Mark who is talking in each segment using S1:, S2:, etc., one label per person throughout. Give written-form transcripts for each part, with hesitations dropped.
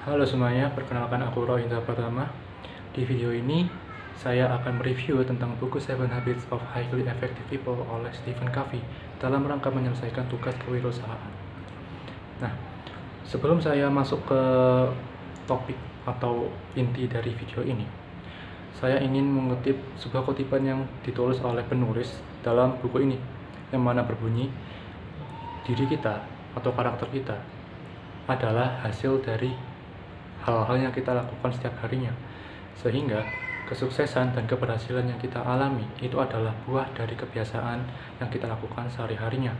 S1: Halo semuanya, perkenalkan aku Roy Indra Pratama. Di video ini, saya akan mereview tentang buku Seven Habits of Highly Effective People oleh Stephen Covey dalam rangka menyelesaikan tugas kewirausahaan. Nah, sebelum saya masuk ke topik atau inti dari video ini, saya ingin mengutip sebuah kutipan yang ditulis oleh penulis dalam buku ini, yang mana berbunyi, diri kita atau karakter kita adalah hasil dari hal-hal yang kita lakukan setiap harinya, sehingga kesuksesan dan keberhasilan yang kita alami itu adalah buah dari kebiasaan yang kita lakukan sehari-harinya.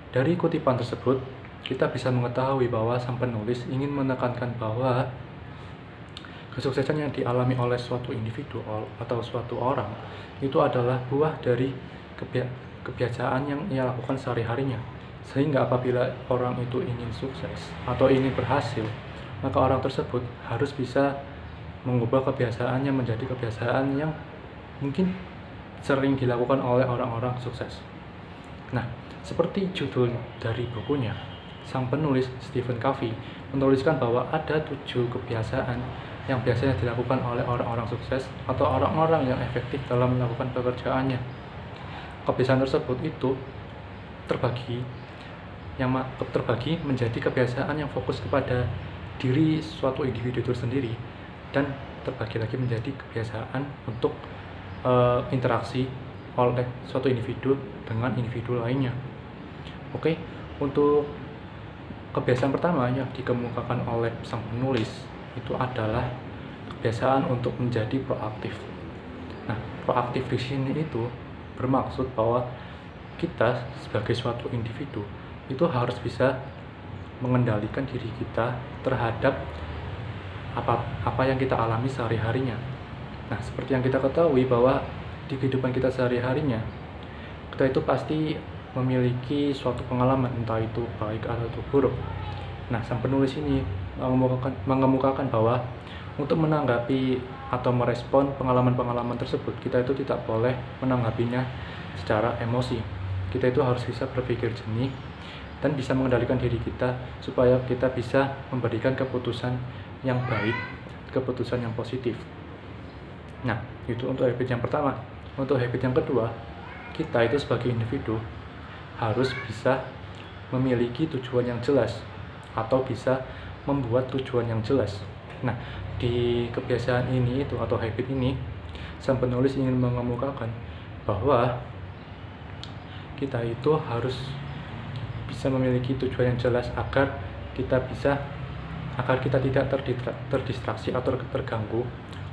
S1: Dari kutipan tersebut, kita bisa mengetahui bahwa sang penulis ingin menekankan bahwa kesuksesan yang dialami oleh suatu individu atau suatu orang itu adalah buah dari kebiasaan yang ia lakukan sehari-harinya. Sehingga apabila orang itu ingin sukses atau ingin berhasil, maka orang tersebut harus bisa mengubah kebiasaannya menjadi kebiasaan yang mungkin sering dilakukan oleh orang-orang sukses. Nah, seperti judul dari bukunya, sang penulis Stephen Covey menuliskan bahwa ada 7 kebiasaan yang biasanya dilakukan oleh orang-orang sukses atau orang-orang yang efektif dalam melakukan pekerjaannya. Kebiasaan tersebut itu terbagi menjadi kebiasaan yang fokus kepada diri suatu individu itu sendiri, dan terbagi lagi menjadi kebiasaan untuk interaksi oleh suatu individu dengan individu lainnya. Oke, untuk kebiasaan pertama yang dikemukakan oleh sang penulis itu adalah kebiasaan untuk menjadi proaktif. Nah, proaktif di sini itu bermaksud bahwa kita sebagai suatu individu itu harus bisa mengendalikan diri kita terhadap apa yang kita alami sehari-harinya. Nah, seperti yang kita ketahui bahwa di kehidupan kita sehari-harinya, kita itu pasti memiliki suatu pengalaman, entah itu baik atau buruk. Nah, sang penulis ini mengemukakan bahwa untuk menanggapi atau merespon pengalaman-pengalaman tersebut, kita itu tidak boleh menanggapinya secara emosi. Kita itu harus bisa berpikir jernih dan bisa mengendalikan diri kita supaya kita bisa memberikan keputusan yang baik, keputusan yang positif. Nah, itu untuk habit yang pertama. Untuk habit yang kedua, kita itu sebagai individu harus bisa memiliki tujuan yang jelas atau bisa membuat tujuan yang jelas. Nah, di kebiasaan ini itu atau habit ini, sang penulis ingin mengemukakan bahwa kita itu harus bisa memiliki tujuan yang jelas agar kita tidak terdistraksi atau terganggu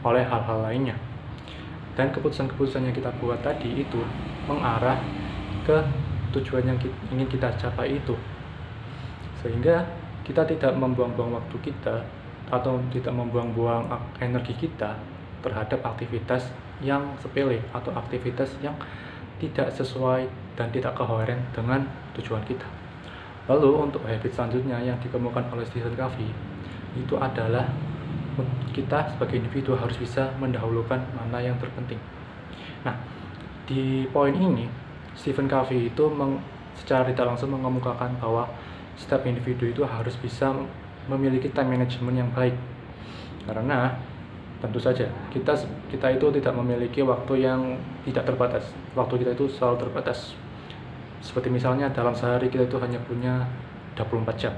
S1: oleh hal-hal lainnya. Dan keputusan-keputusan yang kita buat tadi itu mengarah ke tujuan yang ingin kita capai itu, sehingga kita tidak membuang-buang waktu kita atau tidak membuang-buang energi kita terhadap aktivitas yang sepele atau aktivitas yang tidak sesuai dan tidak koheren dengan tujuan kita. Lalu untuk habit selanjutnya yang dikemukakan oleh Stephen Covey itu adalah kita sebagai individu harus bisa mendahulukan mana yang terpenting. Nah, di poin ini Stephen Covey itu secara tidak langsung mengemukakan bahwa setiap individu itu harus bisa memiliki time management yang baik, karena tentu saja kita itu tidak memiliki waktu yang tidak terbatas. Waktu kita itu selalu terbatas. Seperti misalnya dalam sehari kita itu hanya punya 24 jam.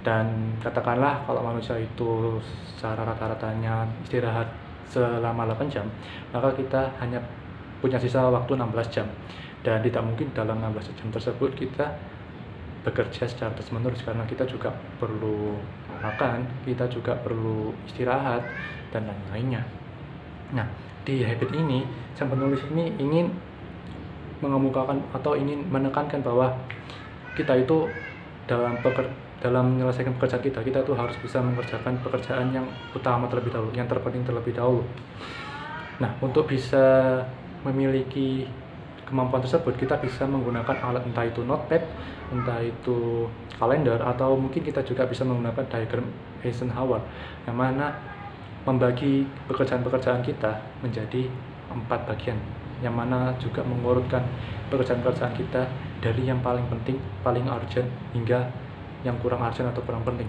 S1: Dan katakanlah kalau manusia itu secara rata-ratanya istirahat selama 8 jam, maka kita hanya punya sisa waktu 16 jam. Dan tidak mungkin dalam 16 jam tersebut kita bekerja secara terus-menerus, karena kita juga perlu makan, kita juga perlu istirahat, dan lain-lainnya. Nah, di habit ini, sang penulis ini ingin mengemukakan atau ingin menekankan bahwa kita itu dalam menyelesaikan pekerjaan kita itu harus bisa mengerjakan pekerjaan yang utama terlebih dahulu, yang terpenting terlebih dahulu. Nah, untuk bisa memiliki kemampuan tersebut, kita bisa menggunakan alat, entah itu notepad, entah itu kalender, atau mungkin kita juga bisa menggunakan diagram Eisenhower, yang mana membagi pekerjaan-pekerjaan kita menjadi 4 bagian, yang mana juga mengurutkan pekerjaan-pekerjaan kita dari yang paling penting, paling urgent, hingga yang kurang urgent atau kurang penting.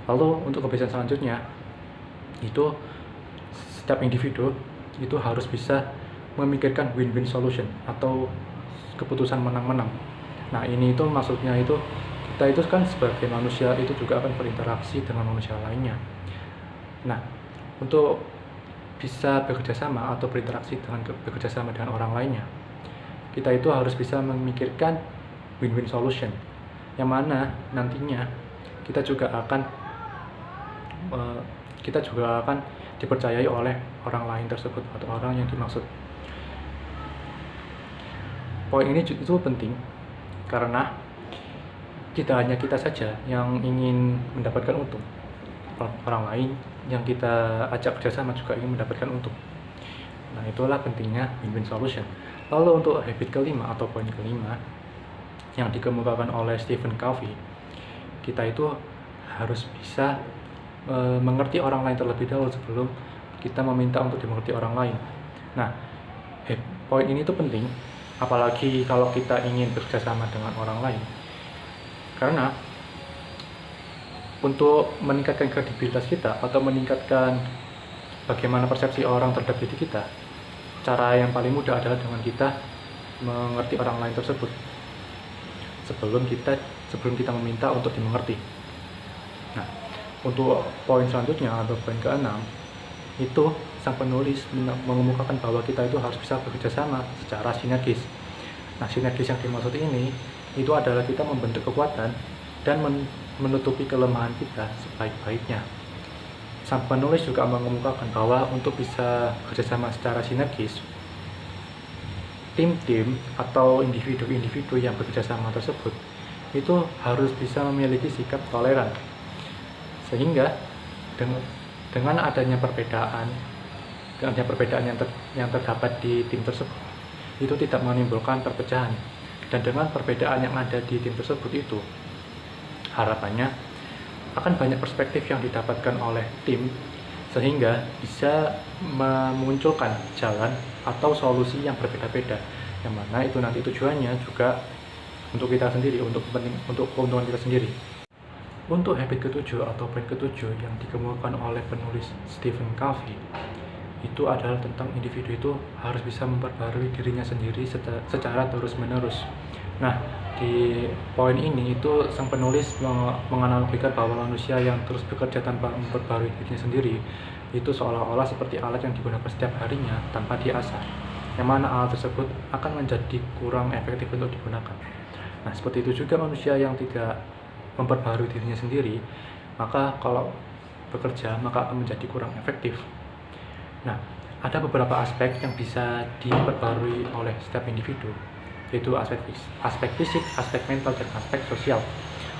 S1: Lalu untuk kebiasaan selanjutnya, itu setiap individu itu harus bisa memikirkan win-win solution atau keputusan menang-menang. Nah, ini itu maksudnya itu kita itu kan sebagai manusia itu juga akan berinteraksi dengan manusia lainnya. Nah, untuk bisa bekerja sama atau bekerja sama dengan orang lainnya, kita itu harus bisa memikirkan win-win solution, yang mana nantinya kita juga akan dipercayai oleh orang lain tersebut atau orang yang dimaksud. Poin ini itu penting karena tidak hanya kita saja yang ingin mendapatkan untung, orang lain yang kita ajak kerjasama juga ingin mendapatkan untung. Nah, itulah pentingnya win-win solution. Lalu untuk habit kelima atau poin kelima yang dikemukakan oleh Stephen Covey, kita itu harus bisa mengerti orang lain terlebih dahulu sebelum kita meminta untuk dimengerti orang lain. Nah, poin ini tuh penting, apalagi kalau kita ingin bekerjasama dengan orang lain, karena untuk meningkatkan kredibilitas kita atau meningkatkan bagaimana persepsi orang terhadap diri kita, cara yang paling mudah adalah dengan kita mengerti orang lain tersebut sebelum kita meminta untuk dimengerti. Nah, untuk poin selanjutnya atau poin ke-6, itu sang penulis mengemukakan bahwa kita itu harus bisa bekerja sama secara sinergis. Nah, sinergis yang dimaksud ini itu adalah kita membentuk kekuatan dan menutupi kelemahan kita sebaik-baiknya. Sang penulis juga mengemukakan bahwa untuk bisa bekerjasama secara sinergis, tim-tim atau individu-individu yang bekerjasama tersebut itu harus bisa memiliki sikap toleran, sehingga dengan adanya perbedaan yang terdapat di tim tersebut itu tidak menimbulkan perpecahan. Dan dengan perbedaan yang ada di tim tersebut itu, harapannya akan banyak perspektif yang didapatkan oleh tim, sehingga bisa memunculkan jalan atau solusi yang berbeda-beda, yang mana itu nanti tujuannya juga untuk kita sendiri, untuk keuntungan kita sendiri. Untuk habit ke-7 atau poin ke-7 yang dikemukakan oleh penulis Stephen Covey, itu adalah tentang individu itu harus bisa memperbarui dirinya sendiri secara terus-menerus. Nah, di poin ini itu sang penulis menganalogikan bahwa manusia yang terus bekerja tanpa memperbarui dirinya sendiri itu seolah-olah seperti alat yang digunakan setiap harinya tanpa diasah, yang mana alat tersebut akan menjadi kurang efektif untuk digunakan. Nah, seperti itu juga manusia yang tidak memperbarui dirinya sendiri, maka kalau bekerja maka akan menjadi kurang efektif. Nah, ada beberapa aspek yang bisa diperbarui oleh setiap individu, yaitu aspek fisik, aspek mental, dan aspek sosial.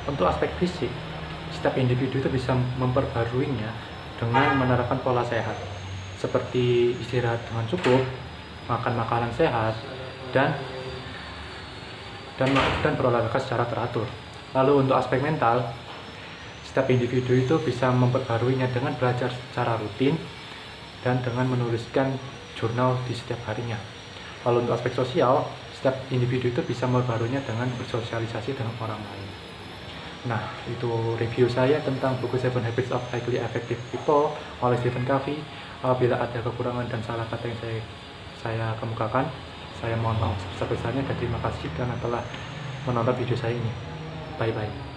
S1: Untuk aspek fisik, setiap individu itu bisa memperbaruinya dengan menerapkan pola sehat, seperti istirahat dengan cukup, makan makanan sehat, dan berolahraga secara teratur. Lalu untuk aspek mental, setiap individu itu bisa memperbaruinya dengan belajar secara rutin dan dengan menuliskan jurnal di setiap harinya. Lalu untuk aspek sosial, setiap individu itu bisa memperbaruinya dengan bersosialisasi dengan orang lain. Nah, itu review saya tentang buku 7 Habits of Highly Effective People oleh Stephen Covey. Apabila ada kekurangan dan salah kata yang saya kemukakan, saya mohon maaf sebesar-besarnya dan terima kasih karena telah menonton video saya ini. Bye-bye.